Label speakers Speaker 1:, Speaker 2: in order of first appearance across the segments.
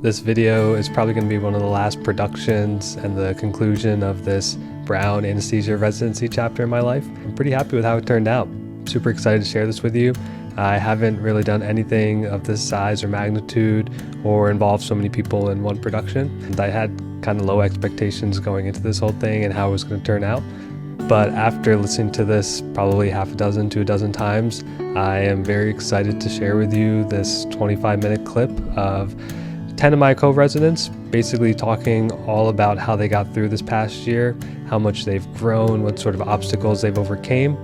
Speaker 1: This video is probably going to be one of the last productions and the conclusion of this Brown anesthesia residency chapter in my life. I'm pretty happy with how it turned out. Super excited to share this with you. I haven't really done anything of this size or magnitude or involved so many people in one production. And I had kind of low expectations going into this whole thing and how it was going to turn out. But after listening to this probably half a dozen to a dozen times, I am very excited to share with you this 25-minute clip of 10 of my co-residents basically talking all about how they got through this past year, how much they've grown, what sort of obstacles they've overcame.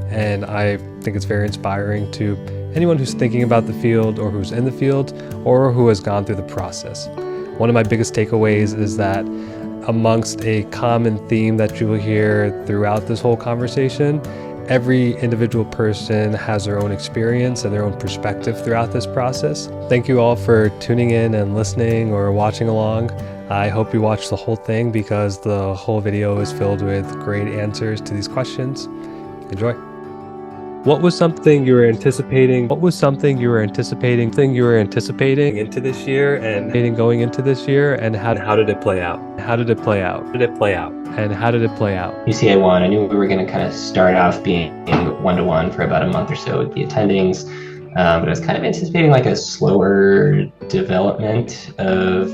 Speaker 1: And I think it's very inspiring to anyone who's thinking about the field or who's in the field or who has gone through the process. One of my biggest takeaways is that amongst a common theme that you will hear throughout this whole conversation, every individual person has their own experience and their own perspective throughout this process. Thank you all for tuning in and listening or watching along. I hope you watch the whole thing because the whole video is filled with great answers to these questions. Enjoy. What was something you were anticipating? What was something you were anticipating into this year and going into this year, and how did it play out? How did it play out? And how did it play out?
Speaker 2: UCA1, I knew we were going to kind of start off being one-to-one for about a month or so with the attendings, but I was kind of anticipating like a slower development of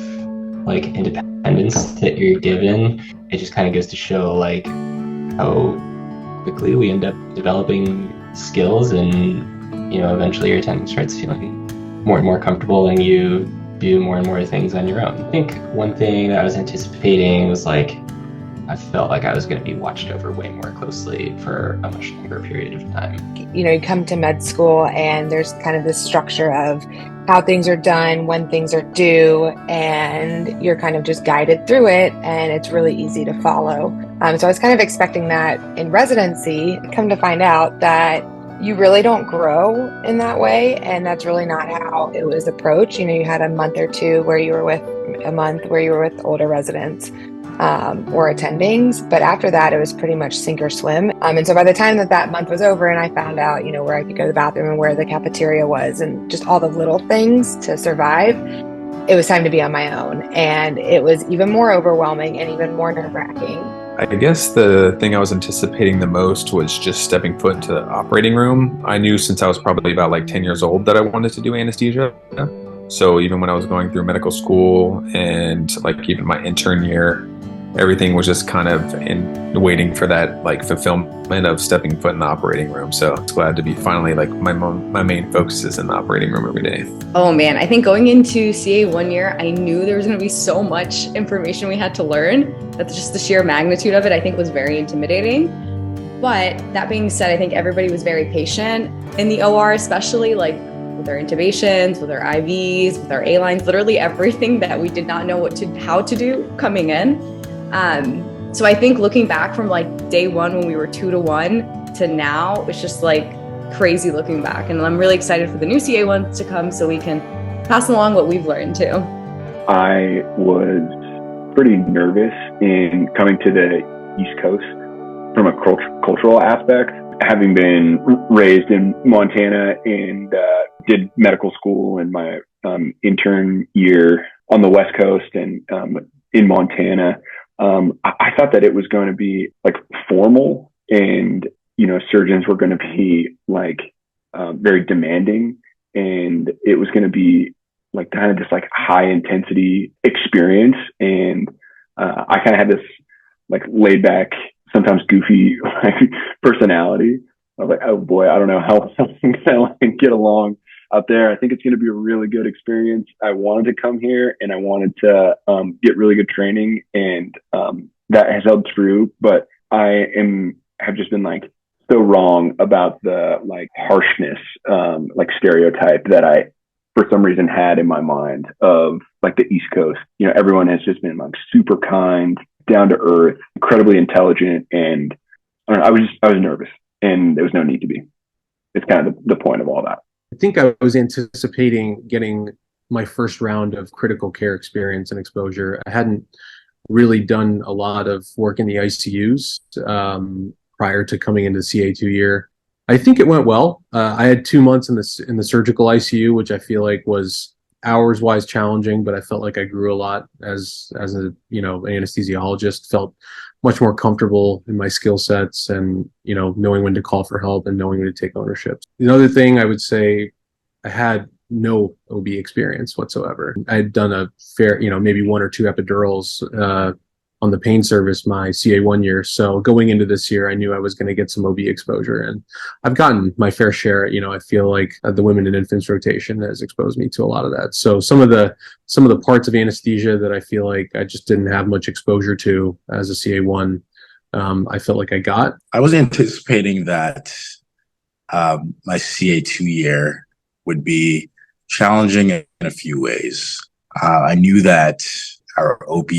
Speaker 2: like independence that you're given. It just kind of goes to show like how quickly we end up developing skills, and eventually your attending starts feeling more and more comfortable and you do more and more things on your own. I think one thing that I was anticipating was like I felt like I was going to be watched over way more closely for a much longer period of time.
Speaker 3: You come to med school and there's kind of this structure of how things are done, when things are due, and you're kind of just guided through it, and it's really easy to follow. So I was kind of expecting that in residency. Come to find out that you really don't grow in that way, and that's really not how it was approached. You had a month or two where you were with older residents or attendings, but after that it was pretty much sink or swim. And so by the time that month was over and I found out where I could go to the bathroom and where the cafeteria was and just all the little things to survive, it was time to be on my own, and it was even more overwhelming and even more nerve-wracking.
Speaker 4: I guess the thing I was anticipating the most was just stepping foot into the operating room. I knew since I was probably about like 10 years old that I wanted to do anesthesia. So even when I was going through medical school and like even my intern year, everything was just kind of waiting for that like fulfillment of stepping foot in the operating room. So it's glad to be finally like my main focus is in the operating room every day.
Speaker 5: Oh man, I think going into CA 1 year, I knew there was going to be so much information we had to learn that just the sheer magnitude of it, I think, was very intimidating. But that being said, I think everybody was very patient in the OR, especially like with our intubations, with our IVs, with our A-lines, literally everything that we did not know how to do coming in. So I think looking back from like day one when we were 2-to-1 to now, it's just like crazy looking back. And I'm really excited for the new CA ones to come so we can pass along what we've learned too.
Speaker 6: I was pretty nervous in coming to the East Coast from a cultural aspect. Having been raised in Montana and did medical school in my intern year on the West Coast and in Montana, I thought that it was going to be like formal and, surgeons were going to be like very demanding, and it was going to be like kind of this like high intensity experience. And I kind of had this like laid back, sometimes goofy like personality. I was like, oh boy, I don't know how I'm going to get along out there. I think it's going to be a really good experience. I wanted to come here and I wanted to get really good training, and that has held true. But I have just been like so wrong about the like harshness, like stereotype that I for some reason had in my mind of like the East Coast. Everyone has just been like super kind, down to earth, incredibly intelligent, and I don't know, I was nervous, and there was no need to be. It's kind of the point of all that.
Speaker 7: I think I was anticipating getting my first round of critical care experience and exposure. I hadn't really done a lot of work in the ICUs prior to coming into CA2 year. I think it went well. I had 2 months in the surgical ICU, which I feel like was hours wise challenging, but I felt like I grew a lot as a, you know, an anesthesiologist. Felt much more comfortable in my skill sets, and, you know, knowing when to call for help and knowing when to take ownership. Another thing I would say, I had no OB experience whatsoever. I had done a fair, you know, maybe 1 or 2 epidurals on the pain service my CA1 year. So going into this year, I knew I was going to get some OB exposure, and I've gotten my fair share. You know, I feel like the women and infants rotation has exposed me to a lot of that. So some of the parts of anesthesia that I feel like I just didn't have much exposure to as a CA1, I felt like I got.
Speaker 8: I was anticipating that my CA2 year would be challenging in a few ways. I knew that our OB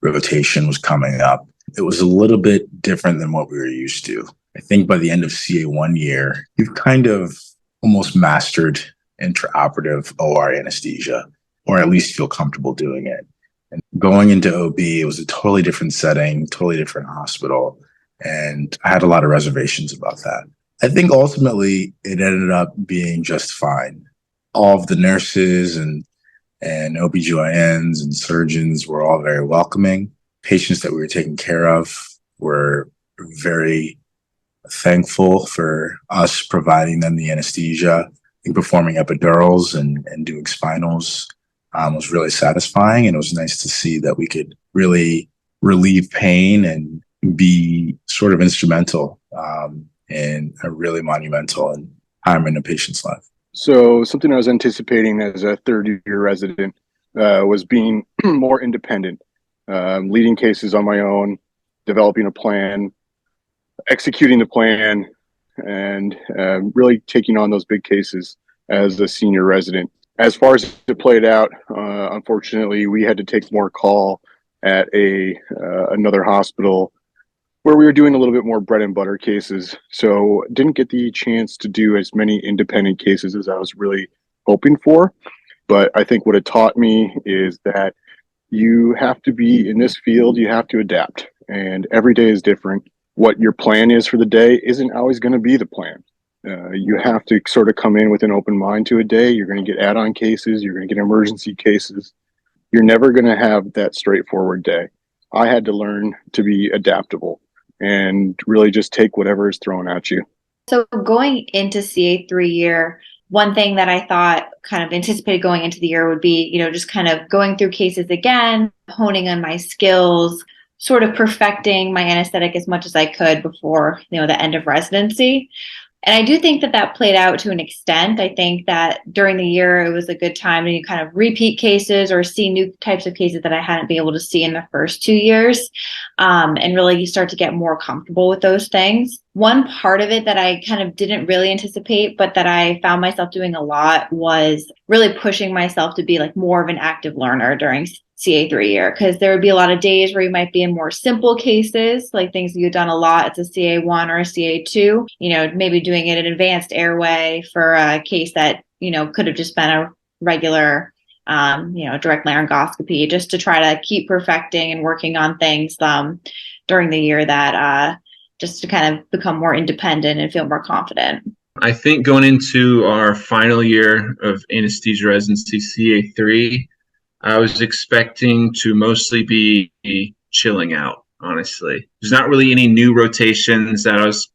Speaker 8: rotation was coming up. It was a little bit different than what we were used to. I think by the end of CA1 year, you've kind of almost mastered intraoperative OR anesthesia, or at least feel comfortable doing it. And going into OB, it was a totally different setting, totally different hospital. And I had a lot of reservations about that. I think ultimately it ended up being just fine. All of the nurses and OBGYNs and surgeons were all very welcoming. Patients that we were taking care of were very thankful for us providing them the anesthesia. I think performing epidurals and doing spinals was really satisfying, and it was nice to see that we could really relieve pain and be sort of instrumental in a really monumental time in a patient's life.
Speaker 6: So something I was anticipating as a third-year resident was being more independent, leading cases on my own, developing a plan, executing the plan, and really taking on those big cases as a senior resident. As far as it played out, unfortunately, we had to take more call at another hospital where we were doing a little bit more bread and butter cases. So didn't get the chance to do as many independent cases as I was really hoping for. But I think what it taught me is that you have to be in this field, you have to adapt, and every day is different. What your plan is for the day isn't always going to be the plan. You have to sort of come in with an open mind to a day. You're going to get add-on cases, you're going to get emergency cases. You're never going to have that straightforward day. I had to learn to be adaptable and really just take whatever is thrown at you.
Speaker 9: So going into CA3 year, one thing that I thought kind of anticipated going into the year would be, you know, just kind of going through cases again, honing on my skills, sort of perfecting my anesthetic as much as I could before, you know, the end of residency. And I do think that that played out to an extent. I think that during the year, it was a good time to kind of repeat cases or see new types of cases that I hadn't been able to see in the first 2 years, and really start to get more comfortable with those things. One part of it that I kind of didn't really anticipate, but that I found myself doing a lot, was really pushing myself to be like more of an active learner during CA3 year, because there would be a lot of days where you might be in more simple cases, like things you've done a lot. It's a CA1 or a CA2, you know, maybe doing it in advanced airway for a case that, you know, could have just been a regular, you know, direct laryngoscopy, just to try to keep perfecting and working on things during the year that just to kind of become more independent and feel more confident.
Speaker 10: I think going into our final year of anesthesia residency, CA3, I was expecting to mostly be chilling out, honestly. There's not really any new rotations that I was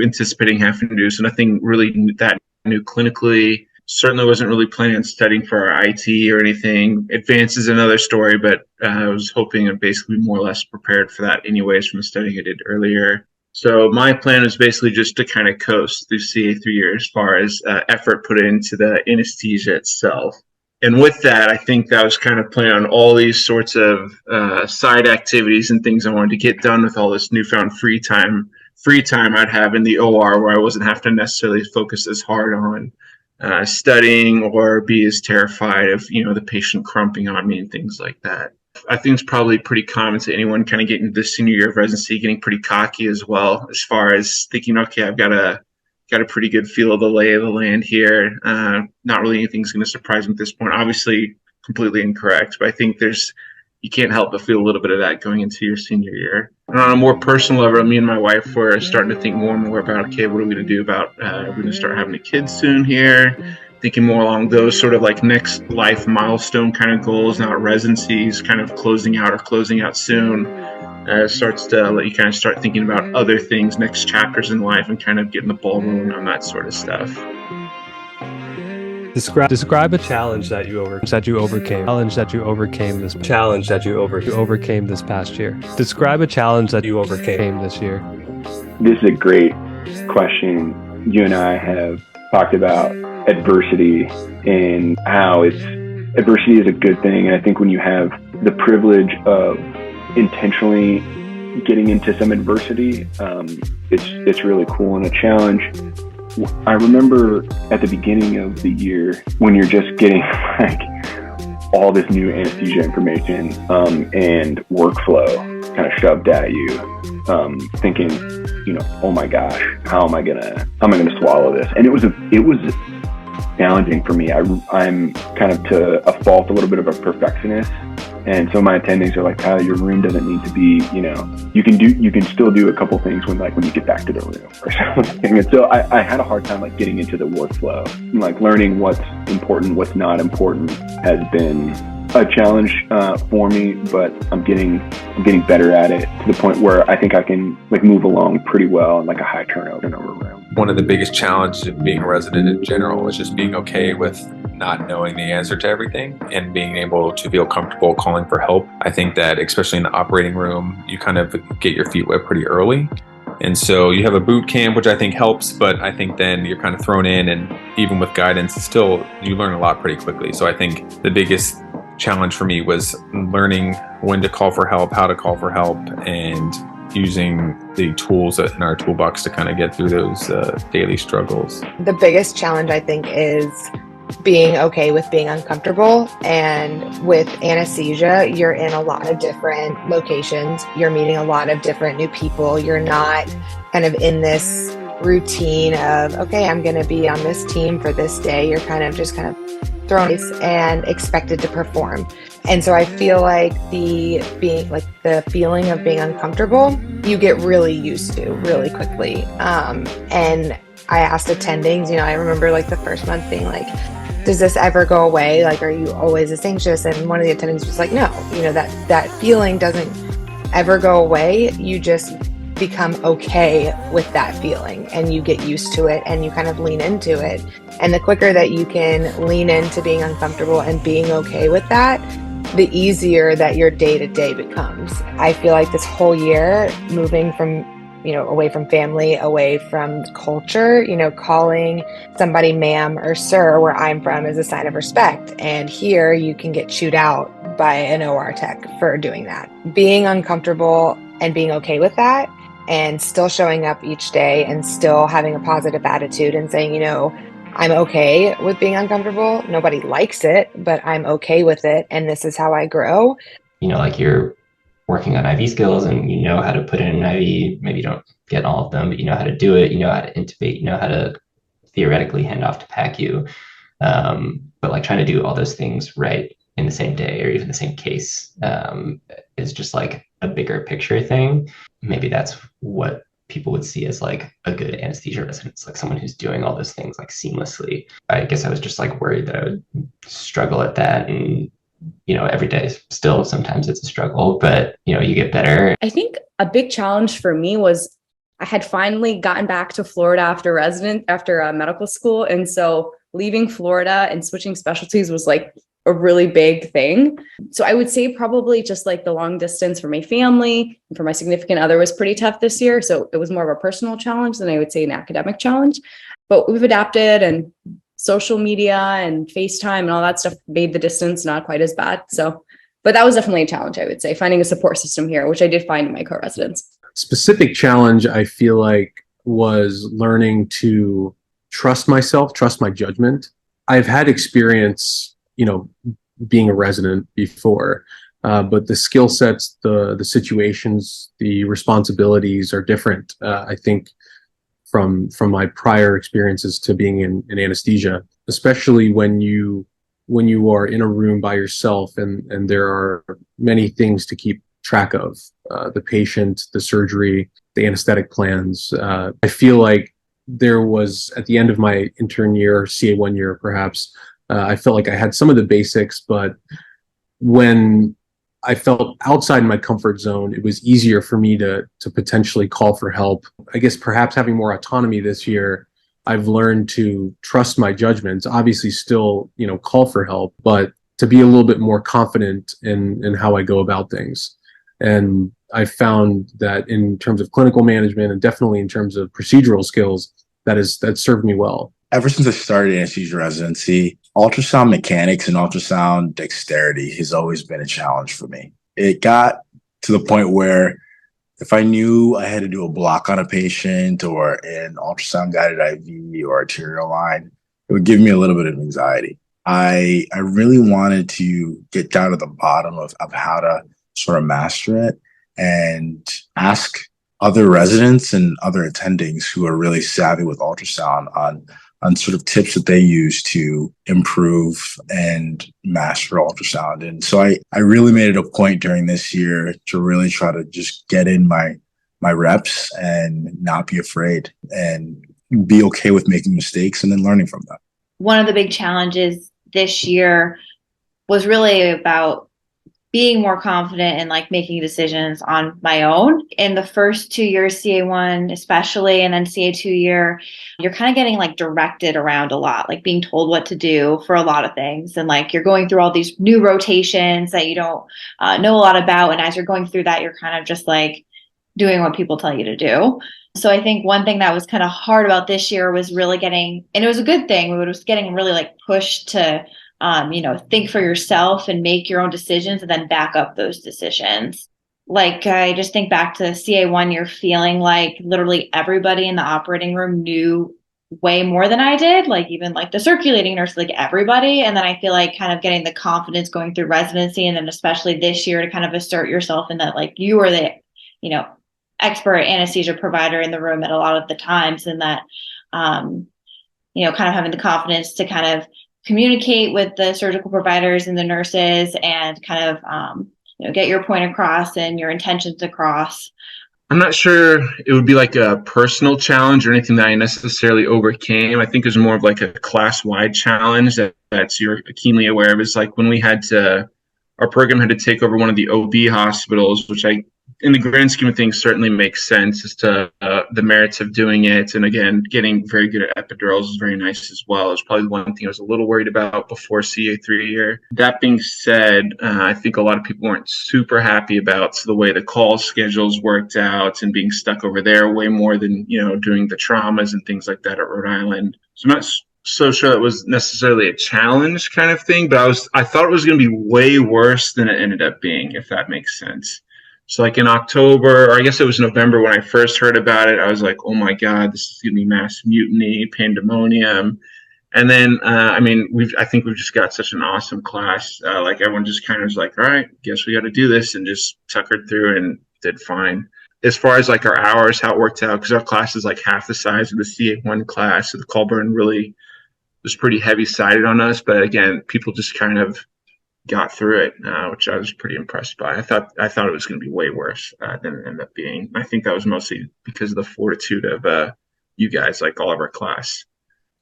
Speaker 10: anticipating having to do, so nothing really that new clinically. Certainly wasn't really planning on studying for our IT or anything. Advanced is another story, but I was hoping I'd basically be more or less prepared for that anyways from the studying I did earlier. So my plan was basically just to kind of coast through CA3 year as far as effort put into the anesthesia itself. And with that, I think I was kind of planning on all these sorts of side activities and things I wanted to get done with all this newfound free time I'd have in the OR, where I wasn't have to necessarily focus as hard on studying or be as terrified of, you know, the patient crumping on me and things like that. I think it's probably pretty common to anyone kind of getting to the senior year of residency, getting pretty cocky as well, as far as thinking, okay, I've got a pretty good feel of the lay of the land here. Not really anything's going to surprise me at this point. Obviously, completely incorrect, but I think you can't help but feel a little bit of that going into your senior year. And on a more personal level, me and my wife were starting to think more and more about, okay, what are we going to do about, we're going to start having a kid soon here. thinking more along those sort of like next life milestone kind of goals. Now residencies kind of closing out soon. Starts to let you kind of start thinking about other things, next chapters in life, and kind of getting the ball rolling on that sort of stuff.
Speaker 1: Describe a challenge that you overcame. Challenge that you overcame this past year. Describe a challenge that you overcame this year.
Speaker 6: This is a great question. You and I have talked about adversity and how adversity is a good thing. And I think when you have the privilege of intentionally getting into some adversity, it's really cool and a challenge. I remember at the beginning of the year when you're just getting like all this new anesthesia information and workflow kind of shoved at you, thinking, oh my gosh, how am I gonna swallow this? And it was challenging for me. I'm kind of, to a fault, a little bit of a perfectionist. And so my attendings are like, Tyler, your room doesn't need to be, you can still do a couple things when you get back to the room or something. And so I had a hard time like getting into the workflow, like learning what's important, what's not important has been a challenge for me, but I'm getting better at it to the point where I think I can like move along pretty well in like a high turnover room.
Speaker 4: One of the biggest challenges of being a resident in general is just being okay with not knowing the answer to everything and being able to feel comfortable calling for help. I think that especially in the operating room, you kind of get your feet wet pretty early. And so you have a boot camp, which I think helps, but I think then you're kind of thrown in, and even with guidance, still you learn a lot pretty quickly. So I think the biggest challenge for me was learning when to call for help, how to call for help, and using the tools in our toolbox to kind of get through those daily struggles.
Speaker 3: The biggest challenge, I think, is being okay with being uncomfortable. And with anesthesia, you're in a lot of different locations. You're meeting a lot of different new people. You're not kind of in this routine of, okay, I'm going to be on this team for this day. You're kind of thrown and expected to perform. And so I feel like the feeling of being uncomfortable, you get really used to really quickly. And I asked attendings, I remember like the first month being like, does this ever go away? Like, are you always this anxious? And one of the attendings was like, no, that feeling doesn't ever go away. You just become okay with that feeling and you get used to it and you kind of lean into it. And the quicker that you can lean into being uncomfortable and being okay with that, the easier that your day-to-day becomes. I feel like this whole year, moving from, away from family, away from culture, calling somebody ma'am or sir where I'm from is a sign of respect. And here you can get chewed out by an OR tech for doing that. Being uncomfortable and being okay with that, and still showing up each day and still having a positive attitude and saying, I'm okay with being uncomfortable. Nobody likes it, but I'm okay with it. And this is how I grow.
Speaker 2: Like you're working on IV skills and you know how to put in an IV. Maybe you don't get all of them, but you know how to do it. You know how to intubate. You know how to theoretically hand off to PACU. But like trying to do all those things right in the same day or even the same case is just like a bigger picture thing. Maybe that's what people would see as like a good anesthesia resident. It's like someone who's doing all those things like seamlessly. I guess I was just like worried that I would struggle at that. And, every day still sometimes it's a struggle, but you get better.
Speaker 5: I think a big challenge for me was I had finally gotten back to Florida after medical school. And so leaving Florida and switching specialties was like a really big thing. So I would say probably just like the long distance for my family and for my significant other was pretty tough this year. So it was more of a personal challenge than I would say an academic challenge. But we've adapted, and social media and FaceTime and all that stuff made the distance not quite as bad. So, but that was definitely a challenge, I would say, finding a support system here, which I did find in my co-residents.
Speaker 7: Specific challenge, I feel like, was learning to trust myself, trust my judgment. I've had experience being a resident before, but the skill sets, the situations, the responsibilities are different. I think from my prior experiences to being in anesthesia, especially when you are in a room by yourself and there are many things to keep track of, the patient, the surgery, the anesthetic plans. I feel like there was, at the end of my intern year, CA1 year perhaps, I felt like I had some of the basics, but when I felt outside my comfort zone, it was easier for me to potentially call for help. I guess perhaps having more autonomy this year, I've learned to trust my judgments, obviously still, call for help, but to be a little bit more confident in how I go about things. And I found that in terms of clinical management and definitely in terms of procedural skills, that served me well.
Speaker 8: Ever since I started anesthesia residency, ultrasound mechanics and ultrasound dexterity has always been a challenge for me. It got to the point where if I knew I had to do a block on a patient or an ultrasound guided IV or arterial line, it would give me a little bit of anxiety. I really wanted to get down to the bottom of how to sort of master it and ask other residents and other attendings who are really savvy with ultrasound on sort of tips that they use to improve and master ultrasound. And so I really made it a point during this year to really try to just get in my reps and not be afraid and be okay with making mistakes and then learning from them.
Speaker 9: One of the big challenges this year was really about being more confident in like making decisions on my own. In the first 2 years, CA1 especially, and then CA2 year, you're kind of getting like directed around a lot, like being told what to do for a lot of things. And like you're going through all these new rotations that you don't know a lot about. And as you're going through that, you're kind of just like doing what people tell you to do. So I think one thing that was kind of hard about this year was really getting, and it was a good thing, we was getting really like pushed to think for yourself and make your own decisions and then back up those decisions. Like, I just think back to CA1, you're feeling like literally everybody in the operating room knew way more than I did, like even like the circulating nurse, like everybody. And then I feel like kind of getting the confidence going through residency and then especially this year to kind of assert yourself in that, like you are the, expert anesthesia provider in the room at a lot of the times. And that, kind of having the confidence to kind of communicate with the surgical providers and the nurses and kind of, get your point across and your intentions across.
Speaker 10: I'm not sure it would be like a personal challenge or anything that I necessarily overcame. I think it was more of like a class-wide challenge that's you're keenly aware of. Is like when our program had to take over one of the OB hospitals, which in the grand scheme of things, certainly makes sense as to the merits of doing it. And again, getting very good at epidurals is very nice as well. It's probably the one thing I was a little worried about before CA3 year. That being said, I think a lot of people weren't super happy about the way the call schedules worked out and being stuck over there way more than, doing the traumas and things like that at Rhode Island. So I'm not so sure it was necessarily a challenge kind of thing, but I thought it was going to be way worse than it ended up being, if that makes sense. So like in October, or I guess it was November when I first heard about it, I was like, oh my God, this is going to be mass mutiny, pandemonium. And then, I think we've just got such an awesome class. Like everyone just kind of was like, all right, guess we got to do this, and just tuckered through and did fine. As far as like our hours, how it worked out, because our class is like half the size of the CA1 class. So the call burn really was pretty heavy sided on us. But again, people just kind of got through it, which I was pretty impressed by. I thought it was going to be way worse than it ended up being. I think that was mostly because of the fortitude of you guys, like all of our class.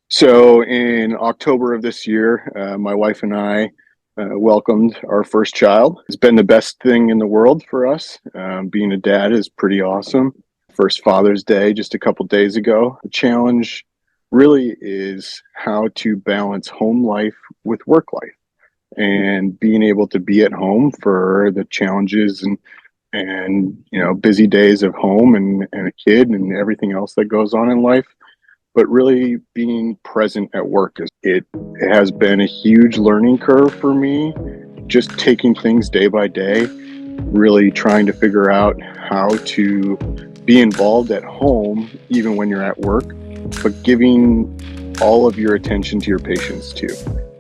Speaker 6: So in October of this year, my wife and I welcomed our first child. It's been the best thing in the world for us. Being a dad is pretty awesome. First Father's Day just a couple days ago. The challenge really is how to balance home life with work life. And being able to be at home for the challenges and busy days of home and a kid and everything else that goes on in life, but really being present at work. It has been a huge learning curve for me, just taking things day by day, really trying to figure out how to be involved at home even when you're at work, but giving all of your attention to your patients too.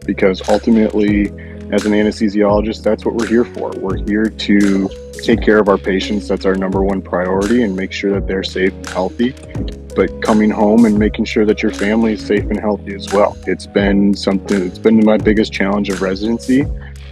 Speaker 6: Because ultimately, as an anesthesiologist, that's what we're here for. We're here to take care of our patients. That's our number one priority, and make sure that they're safe and healthy. But coming home and making sure that your family is safe and healthy as well. It's been my biggest challenge of residency,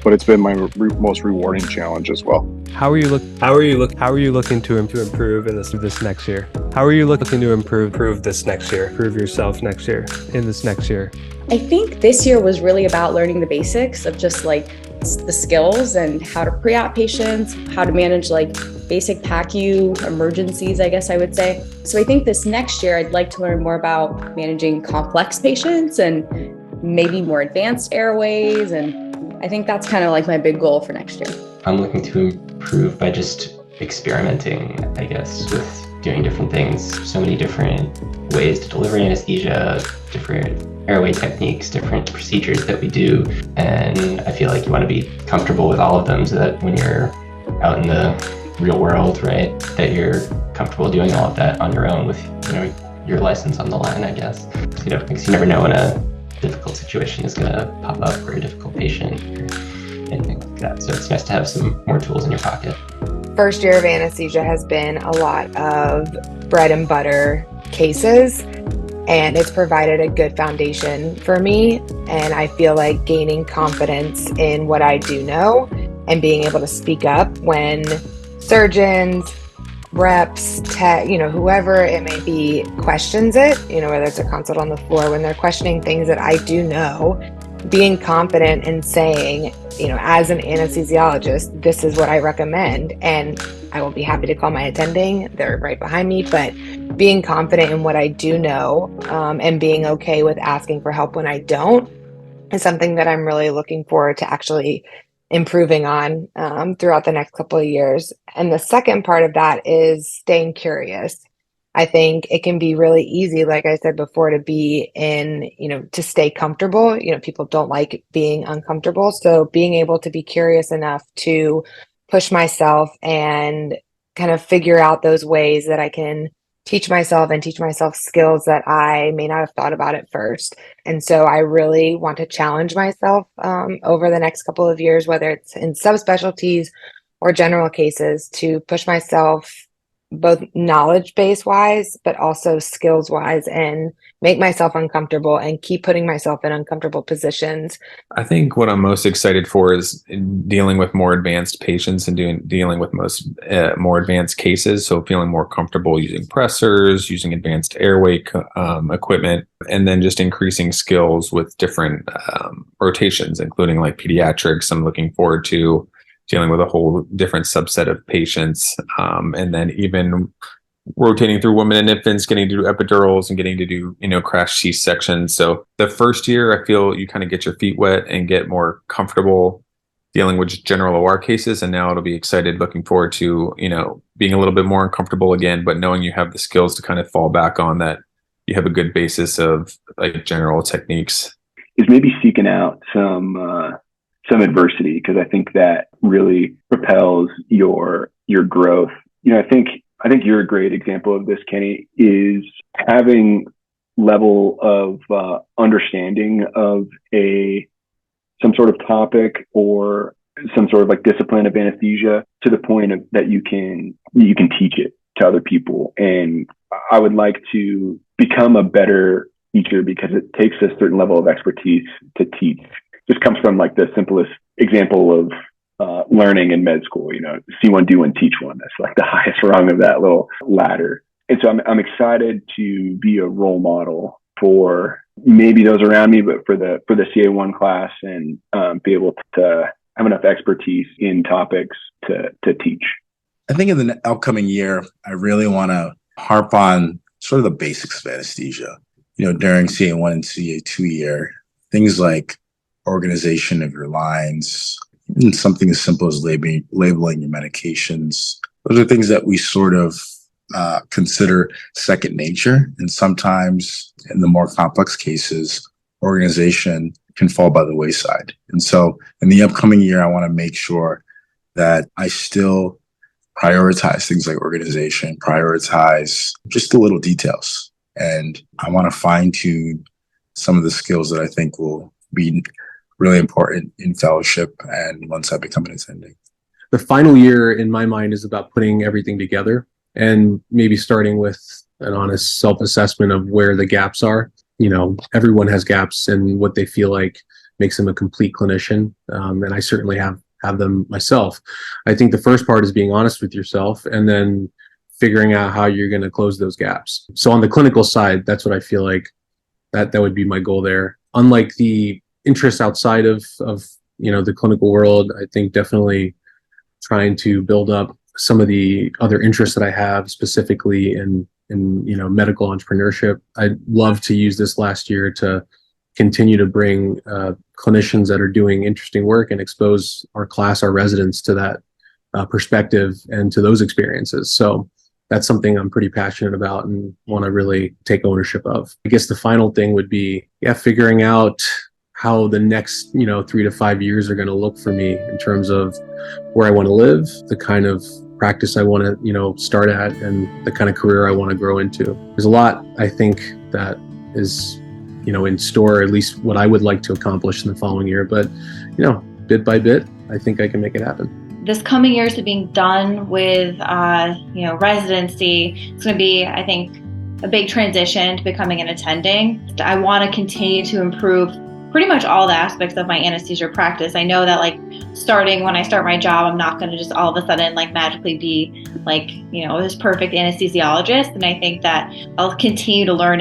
Speaker 6: but it's been my most rewarding challenge as well.
Speaker 1: How are you looking to improve in this next year? How are you looking to improve this next year? Improve yourself next year, in this next year?
Speaker 5: I think this year was really about learning the basics of just like the skills and how to pre-op patients, how to manage like basic PACU emergencies, I guess I would say. So I think this next year, I'd like to learn more about managing complex patients and maybe more advanced airways. And I think that's kind of like my big goal for next year.
Speaker 2: I'm looking to improve by just experimenting, I guess, with doing different things. So many different ways to deliver anesthesia, different airway techniques, different procedures that we do. And I feel like you want to be comfortable with all of them so that when you're out in the real world, right, that you're comfortable doing all of that on your own with, your license on the line, I guess. Because you never know when a difficult situation is going to pop up, or a difficult patient or anything like that. So it's nice to have some more tools in your pocket.
Speaker 3: First year of anesthesia has been a lot of bread and butter cases, and it's provided a good foundation for me. And I feel like gaining confidence in what I do know and being able to speak up when surgeons, reps, whoever it may be questions it, whether it's a consult on the floor, when they're questioning things that I do know, being confident in saying, as an anesthesiologist, this is what I recommend, and I will be happy to call my attending. They're right behind me, but being confident in what I do know, and being okay with asking for help when I don't, is something that I'm really looking forward to actually improving on throughout the next couple of years. And the second part of that is staying curious. I think it can be really easy, like I said before, to be in, to stay comfortable. People don't like being uncomfortable. So being able to be curious enough to push myself and kind of figure out those ways that I can teach myself skills that I may not have thought about at first. And so I really want to challenge myself over the next couple of years, whether it's in subspecialties or general cases, to push myself both knowledge base wise, but also skills wise, and make myself uncomfortable and keep putting myself in uncomfortable positions.
Speaker 4: I think what I'm most excited for is dealing with more advanced patients and dealing with more advanced cases. So feeling more comfortable using pressors, using advanced airway equipment, and then just increasing skills with different rotations, including like pediatrics. I'm looking forward to dealing with a whole different subset of patients, and then even rotating through women and infants, getting to do epidurals and getting to do, crash C-sections. So the first year, I feel you kind of get your feet wet and get more comfortable dealing with general OR cases. And now it'll be looking forward to, being a little bit more uncomfortable again, but knowing you have the skills to kind of fall back on, that you have a good basis of like general techniques.
Speaker 6: Is maybe seeking out some adversity, because I think that really propels your growth. I think you're a great example of this, Kenny, is having level of understanding of some sort of topic or some sort of like discipline of anesthesia, to the point of that you can teach it to other people. And I would like to become a better teacher, because it takes a certain level of expertise to teach. Just comes from like the simplest example of learning in med school, see one, do one, teach one. That's like the highest rung of that little ladder. And so I'm excited to be a role model for maybe those around me, but for the CA1 class, and be able to have enough expertise in topics to teach.
Speaker 8: I think in the upcoming year, I really want to harp on sort of the basics of anesthesia. During CA1 and CA2 year, things like organization of your lines, even something as simple as labeling your medications. Those are things that we sort of consider second nature. And sometimes in the more complex cases, organization can fall by the wayside. And so in the upcoming year, I want to make sure that I still prioritize things like organization, prioritize just the little details. And I want to fine tune some of the skills that I think will be really important in fellowship and once I become an attending.
Speaker 7: The final year in my mind is about putting everything together, and maybe starting with an honest self-assessment of where the gaps are. Everyone has gaps in what they feel like makes them a complete clinician. And I certainly have have them myself. I think the first part is being honest with yourself and then figuring out how you're going to close those gaps. So on the clinical side, that's what I feel like that would be my goal there. Unlike the interests outside of the clinical world, I think definitely trying to build up some of the other interests that I have, specifically in medical entrepreneurship. I'd love to use this last year to continue to bring clinicians that are doing interesting work and expose our residents to that perspective and to those experiences. So that's something I'm pretty passionate about and want to really take ownership of. I guess the final thing would be, figuring out how the next, 3 to 5 years are going to look for me in terms of where I want to live, the kind of practice I want to, start at, and the kind of career I want to grow into. There's a lot, I think, that is, in store, at least what I would like to accomplish in the following year. But, bit by bit, I think I can make it happen.
Speaker 9: This coming year to being done with, residency, it's going to be, I think, a big transition to becoming an attending. I want to continue to improve pretty much all the aspects of my anesthesia practice. I know that when I start my job, I'm not going to just all of a sudden magically be this perfect anesthesiologist. And I think that I'll continue to learn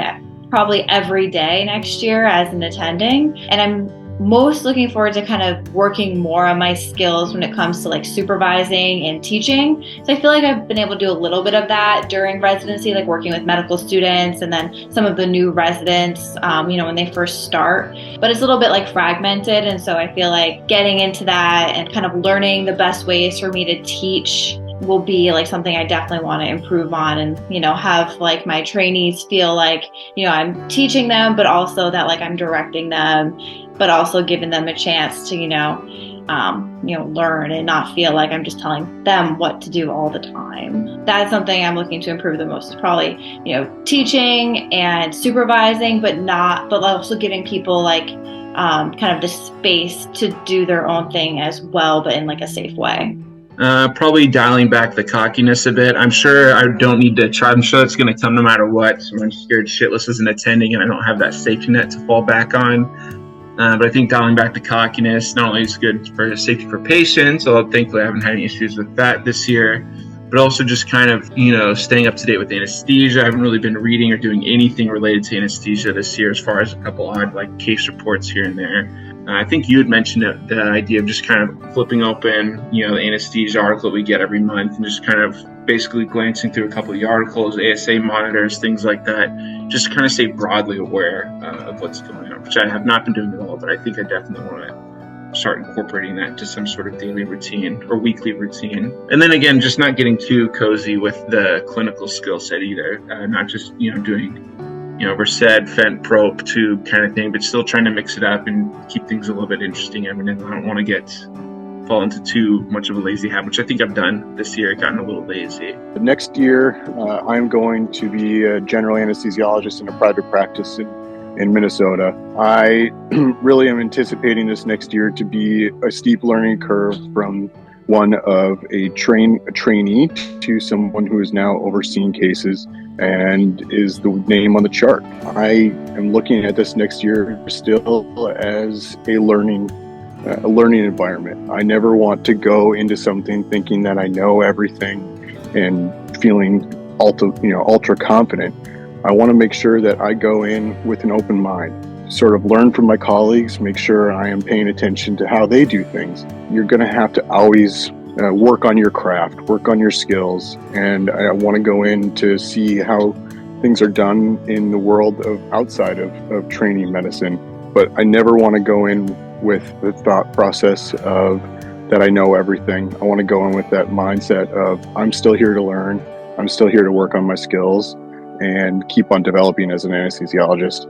Speaker 9: probably every day next year as an attending. And I'm most looking forward to kind of working more on my skills when it comes to supervising and teaching. So I feel like I've been able to do a little bit of that during residency, working with medical students and then some of the new residents, when they first start. But it's a little bit fragmented. And so I feel like getting into that and kind of learning the best ways for me to teach will be something I definitely want to improve on, and have my trainees feel I'm teaching them, but also that I'm directing them, but also giving them a chance to learn and not feel like I'm just telling them what to do all the time. That's something I'm looking to improve the most, probably teaching and supervising, but also giving people kind of the space to do their own thing as well, but in a safe way.
Speaker 10: Probably dialing back the cockiness a bit. I'm sure I don't need to try. I'm sure it's going to come no matter what. So I'm scared shitless as an attending, and I don't have that safety net to fall back on. But I think dialing back the cockiness not only is good for safety for patients, although thankfully I haven't had any issues with that this year, but also just kind of, staying up to date with anesthesia. I haven't really been reading or doing anything related to anesthesia this year, as far as a couple odd case reports here and there. I think you had mentioned the idea of just kind of flipping open, the anesthesia article that we get every month, and just kind of basically glancing through a couple of the articles, ASA monitors, things like that, just to kind of stay broadly aware of what's going on, which I have not been doing at all, but I think I definitely want to start incorporating that into some sort of daily routine or weekly routine. And then again, just not getting too cozy with the clinical skill set either, not just, doing Versed, Fent, Prop, Tube kind of thing, but still trying to mix it up and keep things a little bit interesting. I don't want to fall into too much of a lazy habit, which I think I've done this year, gotten a little lazy.
Speaker 11: Next year, I'm going to be a general anesthesiologist in a private practice in Minnesota. I really am anticipating this next year to be a steep learning curve from one of a trainee to someone who is now overseeing cases and is the name on the chart. I am looking at this next year still as a learning environment. I never want to go into something thinking that I know everything and feeling ultra confident. I want to make sure that I go in with an open mind, sort of learn from my colleagues, make sure I am paying attention to how they do things. You're going to have to always work on your craft, work on your skills, and I want to go in to see how things are done in the world of outside of training medicine. But I never want to go in with the thought process of that I know everything. I want to go in with that mindset of I'm still here to learn, I'm still here to work on my skills and keep on developing as an anesthesiologist.